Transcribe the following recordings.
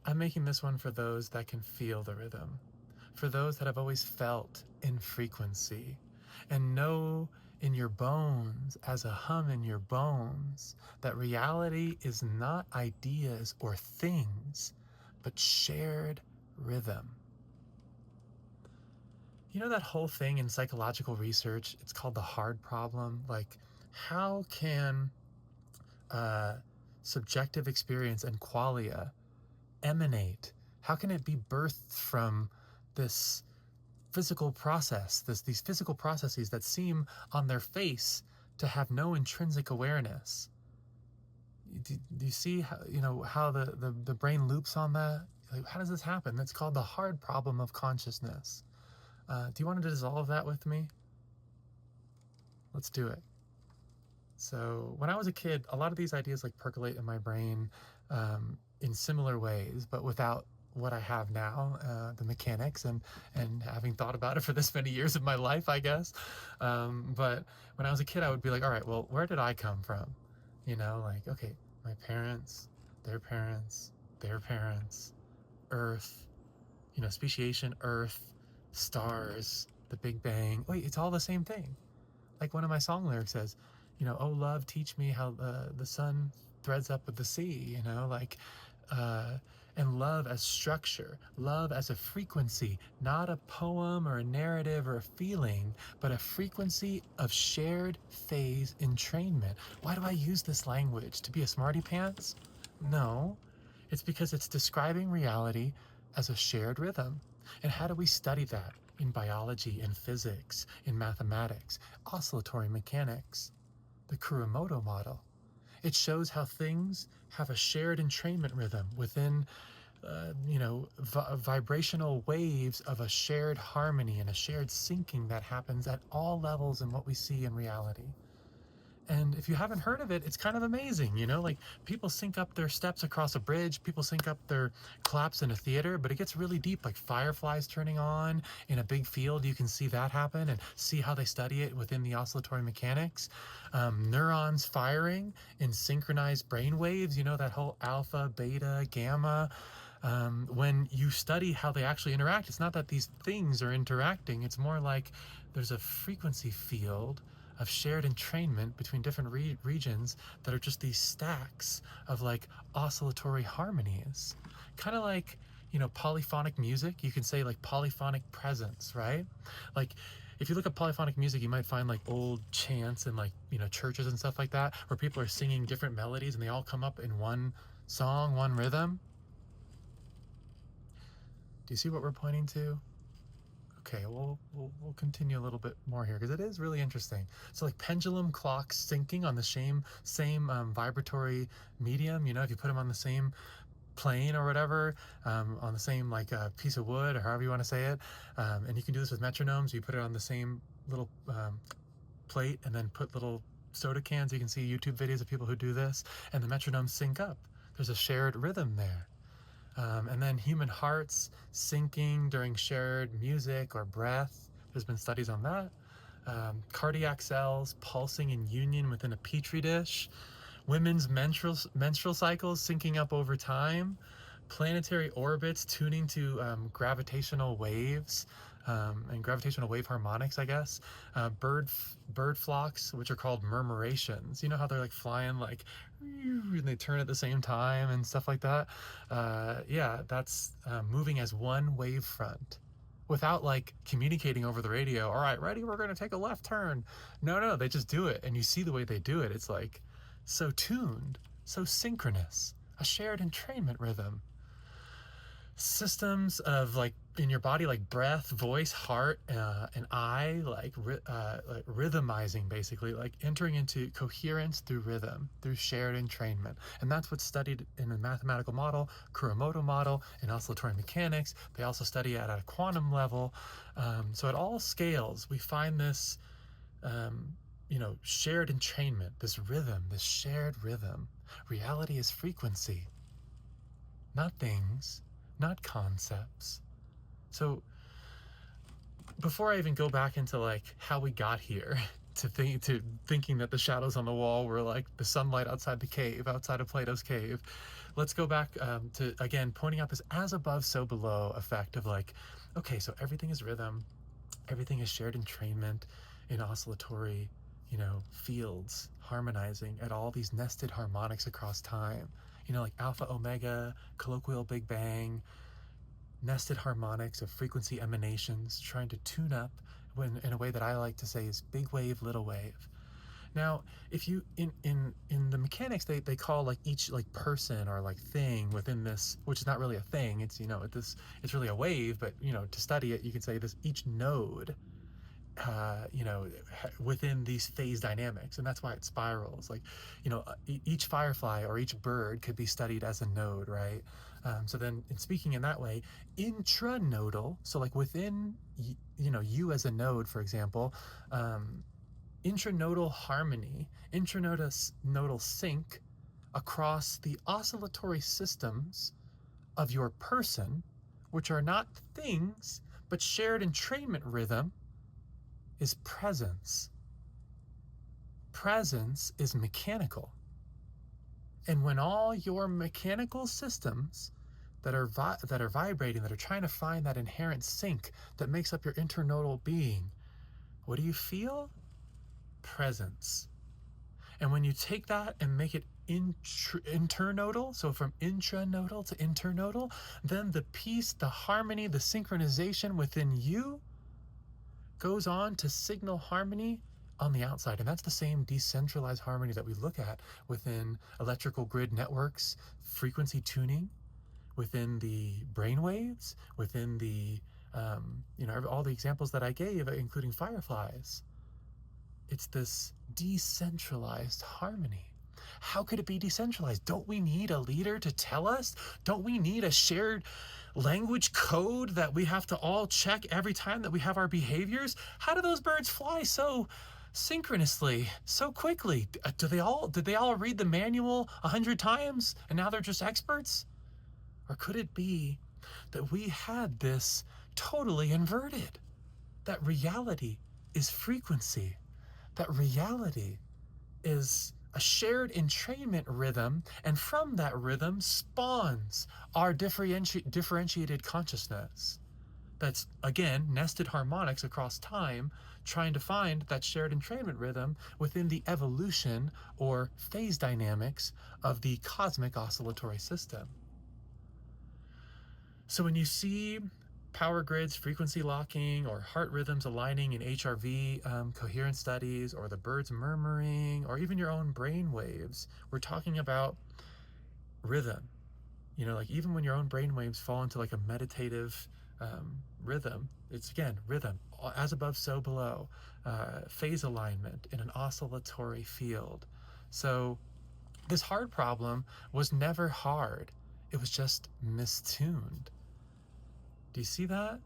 I'm making this one for those that can feel the rhythm, for those that have always felt in frequency and know in your bones, as a hum in your bones, that reality is not ideas or things, but shared rhythm. You know that whole thing in psychological research, it's called the hard problem? Like, how can subjective experience and qualia emanate? How can it be birthed from this physical process, these physical processes that seem on their face to have no intrinsic awareness? Do you see how, how the brain loops on that? Like, how does this happen? That's called the hard problem of consciousness. Do you want to dissolve that with me? Let's do it. So when I was a kid, a lot of these ideas like percolate in my brain in similar ways, but without what I have now, the mechanics, and having thought about it for this many years of my life, I guess. But when I was a kid, I would be like, all right, well, where did I come from? Like, okay, my parents, their parents, their parents, Earth, speciation, Earth, stars, the Big Bang. Wait, it's all the same thing. Like one of my song lyrics says, oh love, teach me how the sun threads up with the sea, and love as structure, love as a frequency, not a poem or a narrative or a feeling, but a frequency of shared phase entrainment. Why do I use this language? To be a smarty pants? No, it's because it's describing reality as a shared rhythm. And how do we study that? In biology, in physics, in mathematics, oscillatory mechanics, the Kuromoto model. It shows how things have a shared entrainment rhythm within, vibrational waves of a shared harmony and a shared syncing that happens at all levels in what we see in reality. And if you haven't heard of it, it's kind of amazing, like people sync up their steps across a bridge, people sync up their claps in a theater, but it gets really deep, like fireflies turning on in a big field. You can see that happen and see how they study it within the oscillatory mechanics. Neurons firing in synchronized brainwaves, that whole alpha, beta, gamma. When you study how they actually interact, it's not that these things are interacting, it's more like there's a frequency field of shared entrainment between different regions that are just these stacks of like oscillatory harmonies. Kind of like, polyphonic music. You can say like polyphonic presence, right? Like if you look at polyphonic music, you might find like old chants in like, churches and stuff like that, where people are singing different melodies and they all come up in one song, one rhythm. Do you see what we're pointing to? Okay, we'll continue a little bit more here because it is really interesting. So like pendulum clocks syncing on the same vibratory medium. If you put them on the same plane or whatever, on the same like piece of wood or however you want to say it, and you can do this with metronomes. You put it on the same little plate and then put little soda cans. You can see YouTube videos of people who do this, and the metronomes sync up. There's a shared rhythm there. And then human hearts syncing during shared music or breath. There's been studies on that. Cardiac cells pulsing in union within a petri dish. Women's menstrual cycles syncing up over time. Planetary orbits tuning to gravitational waves and gravitational wave harmonics, I guess. Bird flocks, which are called murmurations. You know how they're like flying like, and they turn at the same time and stuff like that. Yeah, that's moving as one wave front without like communicating over the radio. All right, ready? We're going to take a left turn. No, they just do it. And you see the way they do it. It's like so tuned, so synchronous, a shared entrainment rhythm. Systems of like in your body, like breath, voice, heart, and eye, like rhythmizing, basically, like entering into coherence through rhythm, through shared entrainment. And that's what's studied in the mathematical model, Kuromoto model, in oscillatory mechanics. They also study it at a quantum level. So at all scales, we find this, shared entrainment, this rhythm, this shared rhythm. Reality is frequency, not things, not concepts. So before I even go back into like how we got here thinking that the shadows on the wall were like the sunlight outside the cave, outside of Plato's cave. Let's go back to, again, pointing out this as above, so below effect of like, okay, so everything is rhythm, everything is shared entrainment in oscillatory, fields, harmonizing at all these nested harmonics across time. Like alpha, omega, colloquial Big Bang, nested harmonics of frequency emanations, trying to tune up in a way that I like to say is big wave, little wave. Now, if you in the mechanics, they call like each like person or like thing within this, which is not really a thing. It's it's really a wave, but to study it, you can say this each node, within these phase dynamics, and that's why it spirals. Like, each firefly or each bird could be studied as a node, right? So then, in speaking in that way, intranodal, so like within, you as a node, for example, intranodal harmony, intranodal sync across the oscillatory systems of your person, which are not things, but shared entrainment rhythm, is presence. Presence is mechanical. And when all your mechanical systems that are vibrating, that are trying to find that inherent sync that makes up your internodal being, what do you feel? Presence. And when you take that and make it internodal, so from intranodal to internodal, then the peace, the harmony, the synchronization within you goes on to signal harmony on the outside. And that's the same decentralized harmony that we look at within electrical grid networks, frequency tuning, within the brainwaves, within the, all the examples that I gave, including fireflies. It's this decentralized harmony. How could it be decentralized? Don't we need a leader to tell us? Don't we need a shared language code that we have to all check every time that we have our behaviors? How do those birds fly so synchronously, so quickly? Did they all read the manual 100 times and now they're just experts? Or could it be that we had this totally inverted? That reality is frequency. That reality is a shared entrainment rhythm, and from that rhythm spawns our differentiated consciousness. That's, again, nested harmonics across time, trying to find that shared entrainment rhythm within the evolution or phase dynamics of the cosmic oscillatory system. So when you see power grids frequency locking or heart rhythms aligning in HRV coherence studies, or the birds murmuring, or even your own brain waves, we're talking about rhythm. Like even when your own brain waves fall into like a meditative rhythm, it's again rhythm, as above so below, phase alignment in an oscillatory field. So this hard problem was never hard, it was just mistuned. Do you see that?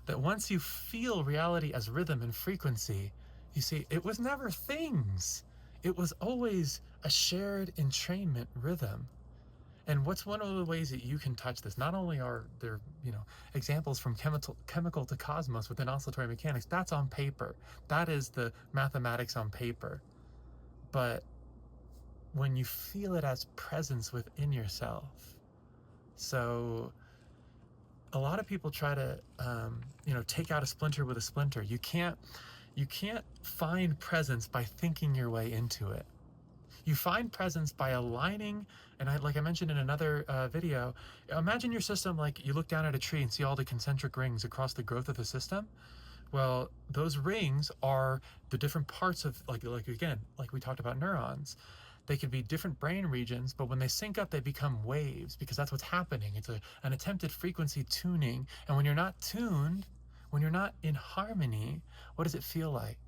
That once you feel reality as rhythm and frequency, you see it was never things. It was always a shared entrainment rhythm. And what's one of the ways that you can touch this? Not only are there, examples from chemical to cosmos within oscillatory mechanics, that's on paper. That is the mathematics on paper. But when you feel it as presence within yourself, so a lot of people try to, take out a splinter with a splinter. You can't find presence by thinking your way into it. You find presence by aligning, and like I mentioned in another video, imagine your system like you look down at a tree and see all the concentric rings across the growth of the system. Well, those rings are the different parts of, like again, like we talked about neurons. They could be different brain regions, but when they sync up, they become waves, because that's what's happening. It's an attempted frequency tuning. And when you're not tuned, when you're not in harmony, what does it feel like?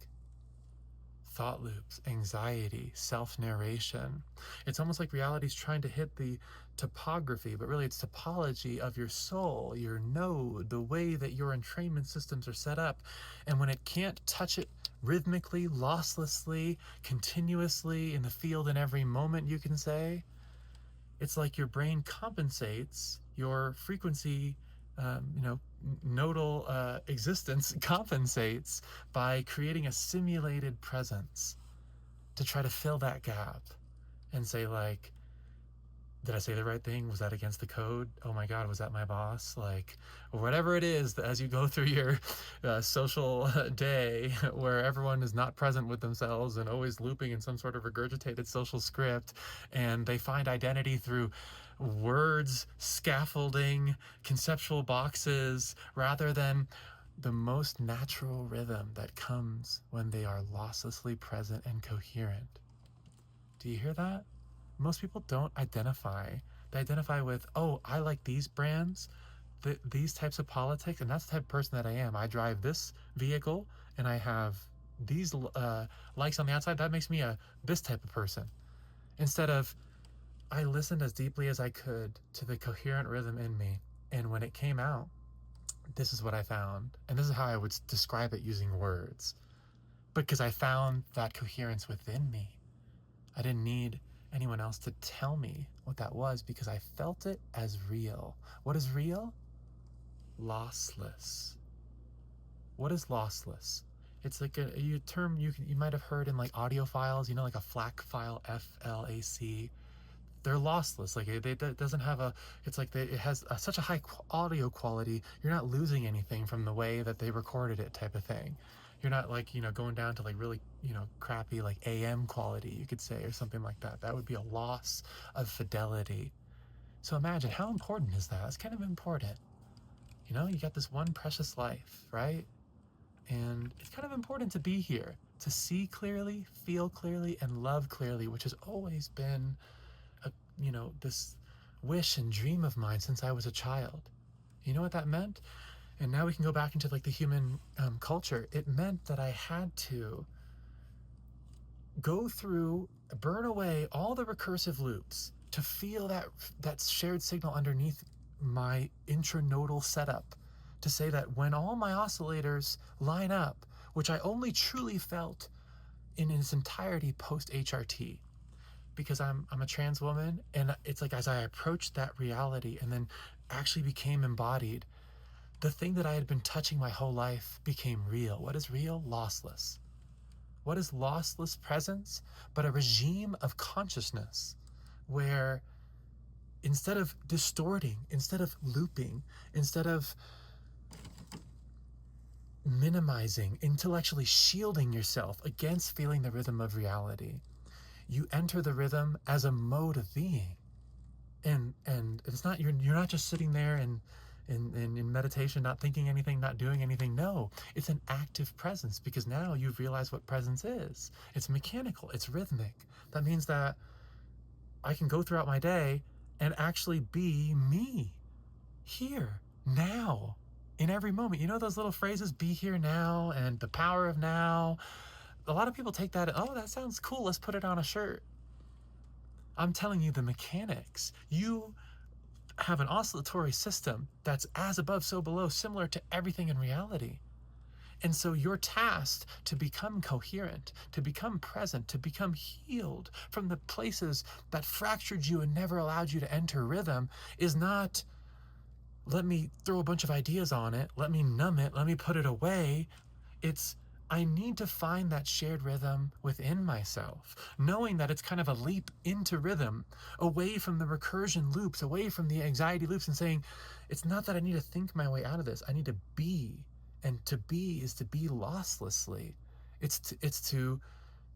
Thought loops, anxiety, self-narration. It's almost like reality's trying to hit the topography, but really it's topology of your soul, your node, the way that your entrainment systems are set up. And when it can't touch it rhythmically, losslessly, continuously in the field in every moment, you can say, it's like your brain compensates your frequency nodal existence compensates by creating a simulated presence to try to fill that gap and say, like, did I say the right thing? Was that against the code? Oh my God, was that my boss? Like, or whatever it is, as you go through your social day where everyone is not present with themselves and always looping in some sort of regurgitated social script, and they find identity through words, scaffolding, conceptual boxes, rather than the most natural rhythm that comes when they are losslessly present and coherent. Do you hear that? Most people don't identify. They identify with, oh, I like these brands, these types of politics, and that's the type of person that I am. I drive this vehicle, and I have these likes on the outside. That makes me this type of person. Instead of, I listened as deeply as I could to the coherent rhythm in me, and when it came out, this is what I found. And this is how I would describe it using words. Because I found that coherence within me. I didn't need anyone else to tell me what that was, because I felt it as real. What is real? Lossless. What is lossless? It's like a term you might have heard in like audio files, like a FLAC file, FLAC. They're lossless. Like it doesn't have it's like it has such a high audio quality, you're not losing anything from the way that they recorded it, type of thing. You're not like, going down to like really, crappy like AM quality, you could say, or something like that. That would be a loss of fidelity. So imagine how important is that? It's kind of important. You got this one precious life, right? And it's kind of important to be here, to see clearly, feel clearly, and love clearly, which has always been this wish and dream of mine since I was a child. You know what that meant? And now we can go back into like the human culture. It meant that I had to go through, burn away all the recursive loops to feel that shared signal underneath my intranodal setup, to say that when all my oscillators line up, which I only truly felt in its entirety post HRT, because I'm a trans woman, and it's like as I approached that reality and then actually became embodied, the thing that I had been touching my whole life became real. What is real? Lossless. What is lossless presence but a regime of consciousness where instead of distorting, instead of looping, instead of minimizing, intellectually shielding yourself against feeling the rhythm of reality, you enter the rhythm as a mode of being. And it's not, you're not just sitting there and in meditation, not thinking anything, not doing anything. No, it's an active presence, because now you've realized what presence is. It's mechanical, it's rhythmic. That means that I can go throughout my day and actually be me, here, now, in every moment. You know those little phrases, be here now, and the power of now? A lot of people take that, oh, that sounds cool, let's put it on a shirt. I'm telling you the mechanics. You have an oscillatory system that's as above, so below, similar to everything in reality. And so you're tasked to become coherent, to become present, to become healed from the places that fractured you and never allowed you to enter rhythm. Is not, let me throw a bunch of ideas on it, let me numb it, let me put it away. It's, I need to find that shared rhythm within myself, knowing that it's kind of a leap into rhythm, away from the recursion loops, away from the anxiety loops, and saying, it's not that I need to think my way out of this, I need to be. And to be is to be losslessly. It's to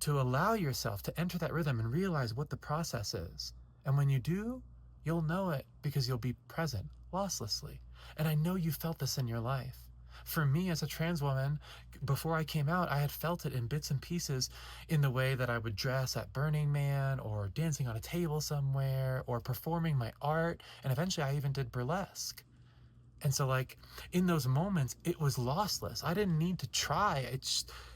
allow yourself to enter that rhythm and realize what the process is. And when you do, you'll know it, because you'll be present losslessly. And I know you felt this in your life. For me, as a trans woman, before I came out, I had felt it in bits and pieces, in the way that I would dress at Burning Man, or dancing on a table somewhere, or performing my art, and eventually I even did burlesque. And so, like, in those moments, it was lossless. I didn't need to try.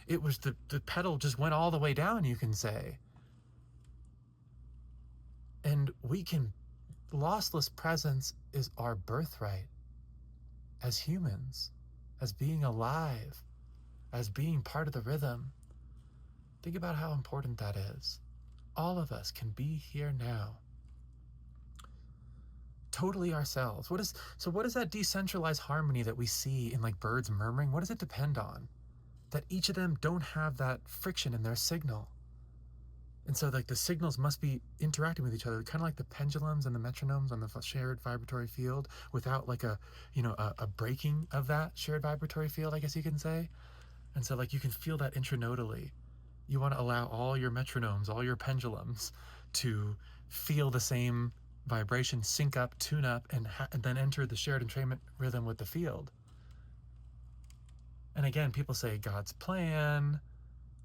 It was the pedal just went all the way down, you can say. And lossless presence is our birthright as humans, as being alive, as being part of the rhythm. Think about how important that is. All of us can be here now. totally ourselves. What is that decentralized harmony that we see in like birds murmuring? What does it depend on? That each of them don't have that friction in their signal. And so like the signals must be interacting with each other, kind of like the pendulums and the metronomes on the shared vibratory field, without like a breaking of that shared vibratory field, I guess you can say. And so like you can feel that intranodally. You want to allow all your metronomes, all your pendulums to feel the same vibration, sync up, tune up, and then enter the shared entrainment rhythm with the field. And again, people say God's plan,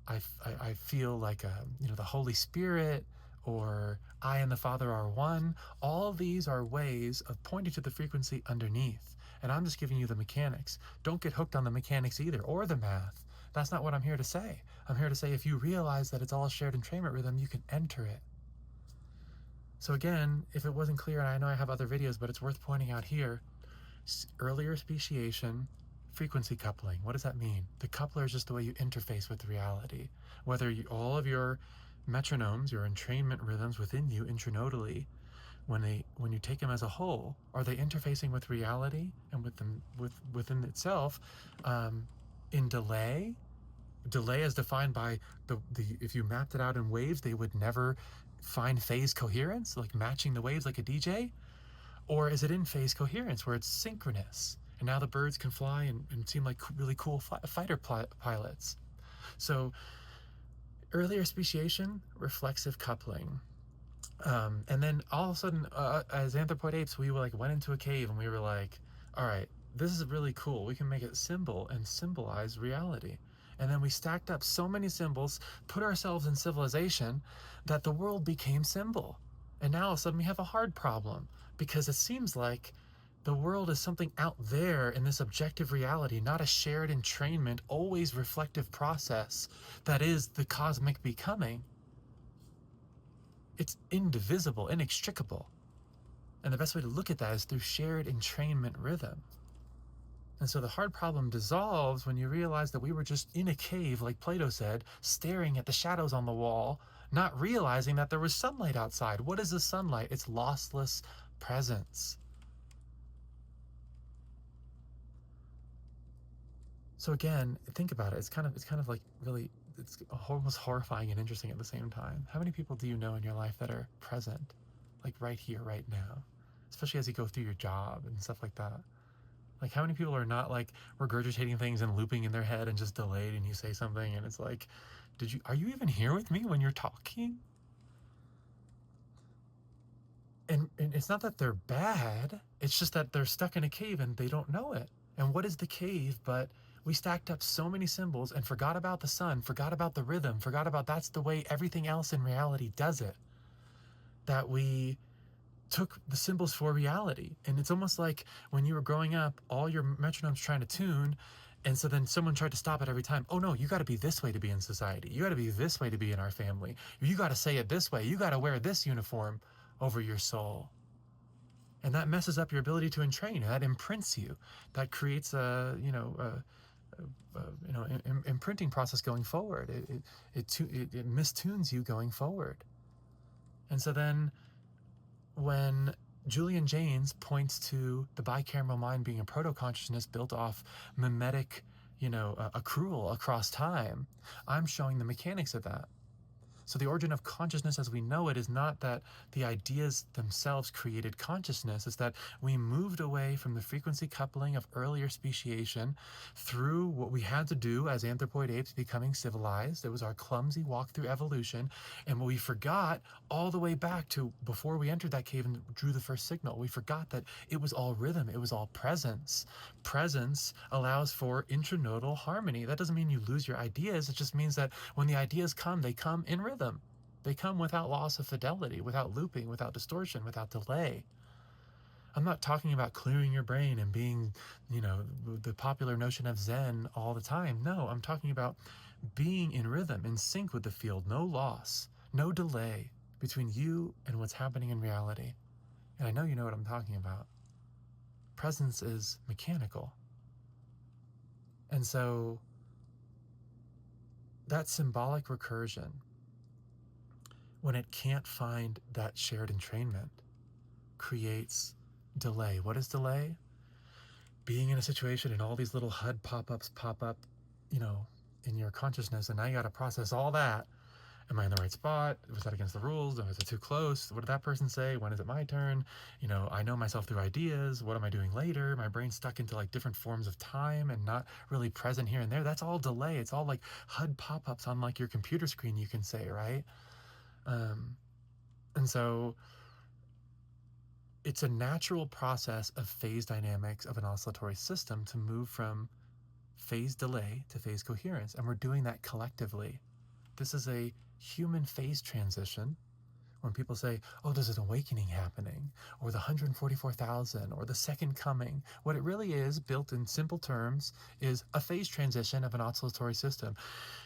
I feel like the Holy Spirit, or I and the Father are one. All these are ways of pointing to the frequency underneath. And I'm just giving you the mechanics. Don't get hooked on the mechanics either, or the math. That's not what I'm here to say. I'm here to say if you realize that it's all shared entrainment rhythm, you can enter it. So again, if it wasn't clear, and I know I have other videos, but it's worth pointing out here, earlier speciation, frequency coupling. What does that mean? The coupler is just the way you interface with reality. Whether all of your metronomes, your entrainment rhythms within you intranodally, when you take them as a whole, are they interfacing with reality and within itself in delay? Delay is defined by the if you mapped it out in waves, they would never find phase coherence, like matching the waves like a DJ. Or is it in phase coherence where it's synchronous? And now the birds can fly and seem like really cool fighter pilots. So earlier speciation, reflexive coupling. And then all of a sudden, as anthropoid apes, we went into a cave and we were like, all right, this is really cool. We can make it symbol and symbolize reality. And then we stacked up so many symbols, put ourselves in civilization, that the world became symbol. And now all of a sudden we have a hard problem, because it seems like the world is something out there in this objective reality, not a shared entrainment, always reflective process that is the cosmic becoming. It's indivisible, inextricable. And the best way to look at that is through shared entrainment rhythm. And so the hard problem dissolves when you realize that we were just in a cave, like Plato said, staring at the shadows on the wall, not realizing that there was sunlight outside. What is the sunlight? It's lossless presence. So again, think about it. It's kind of like really, it's almost horrifying and interesting at the same time. How many people do you know in your life that are present, like right here, right now? Especially as you go through your job and stuff like that. Like, how many people are not like regurgitating things and looping in their head and just delayed, and you say something and it's like, are you even here with me when you're talking? And it's not that they're bad, it's just that they're stuck in a cave and they don't know it. And what is the cave but we stacked up so many symbols and forgot about the sun, forgot about the rhythm, forgot about that's the way everything else in reality does it. That we took the symbols for reality. And it's almost like when you were growing up, all your metronomes trying to tune, and so then someone tried to stop it every time. Oh no, you got to be this way to be in society. You got to be this way to be in our family. You got to say it this way. You got to wear this uniform over your soul. And that messes up your ability to entrain. That imprints you. That creates a imprinting process going forward. It mistunes you going forward. And so then when Julian Jaynes points to the bicameral mind being a proto-consciousness built off mimetic, accrual across time, I'm showing the mechanics of that. So the origin of consciousness as we know it is not that the ideas themselves created consciousness. It's that we moved away from the frequency coupling of earlier speciation through what we had to do as anthropoid apes becoming civilized. It was our clumsy walk through evolution. And what we forgot all the way back to before we entered that cave and drew the first signal, we forgot that it was all rhythm. It was all presence. Presence allows for intranodal harmony. That doesn't mean you lose your ideas. It just means that when the ideas come, they come in rhythm. They come without loss of fidelity, without looping, without distortion, without delay. I'm not talking about clearing your brain and being, the popular notion of Zen all the time. No, I'm talking about being in rhythm, in sync with the field, no loss, no delay between you and what's happening in reality. And I know you know what I'm talking about. Presence is mechanical. And so that symbolic recursion, when it can't find that shared entrainment, creates delay. What is delay? Being in a situation and all these little HUD pop-ups pop up, you know, in your consciousness, and now you got to process all that. Am I in the right spot? Was that against the rules? Was it too close? What did that person say? When is it my turn? You know, I know myself through ideas. What am I doing later? My brain's stuck into like different forms of time and not really present here and there. That's all delay. It's all like HUD pop-ups on like your computer screen, you can say, right? And so it's a natural process of phase dynamics of an oscillatory system to move from phase delay to phase coherence. And we're doing that collectively. This is a human phase transition. When people say, oh, there's an awakening happening, or the 144,000, or the second coming, what it really is, built in simple terms, is a phase transition of an oscillatory system.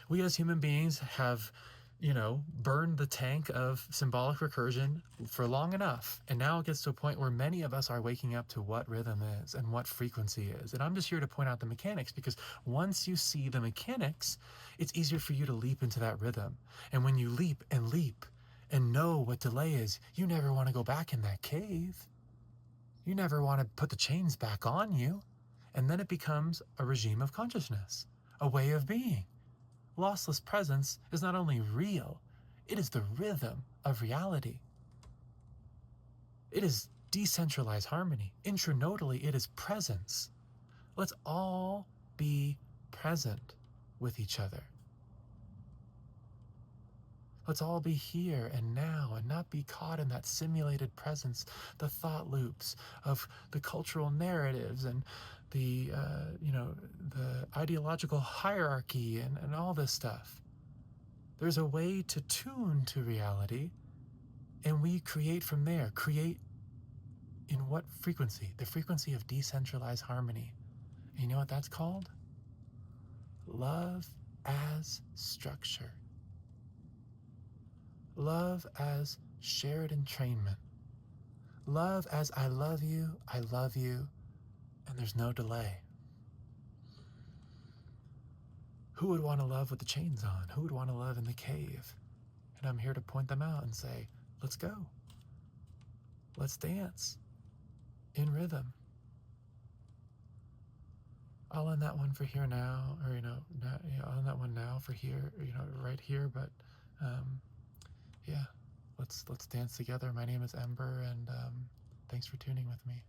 We as human beings have, you know, burned the tank of symbolic recursion for long enough. And now it gets to a point where many of us are waking up to what rhythm is and what frequency is. And I'm just here to point out the mechanics, because once you see the mechanics, it's easier for you to leap into that rhythm. And when you leap and know what delay is, you never want to go back in that cave. You never want to put the chains back on you. And then it becomes a regime of consciousness, a way of being. Lossless presence is not only real, it is the rhythm of reality. It is decentralized harmony. Intranodally, it is presence. Let's all be present with each other. Let's all be here and now and not be caught in that simulated presence, the thought loops of the cultural narratives and the, the ideological hierarchy and all this stuff. There's a way to tune to reality, and we create from there. Create in what frequency? The frequency of decentralized harmony. And you know what that's called? Love as structure. Love as shared entrainment. Love as I love you, and there's no delay. Who would want to love with the chains on? Who would want to love in the cave? And I'm here to point them out and say, let's go. Let's dance in rhythm. I'll end that one for here now, or, I'll end that one now for here, right here, but, yeah, let's dance together. My name is Ember, and thanks for tuning with me.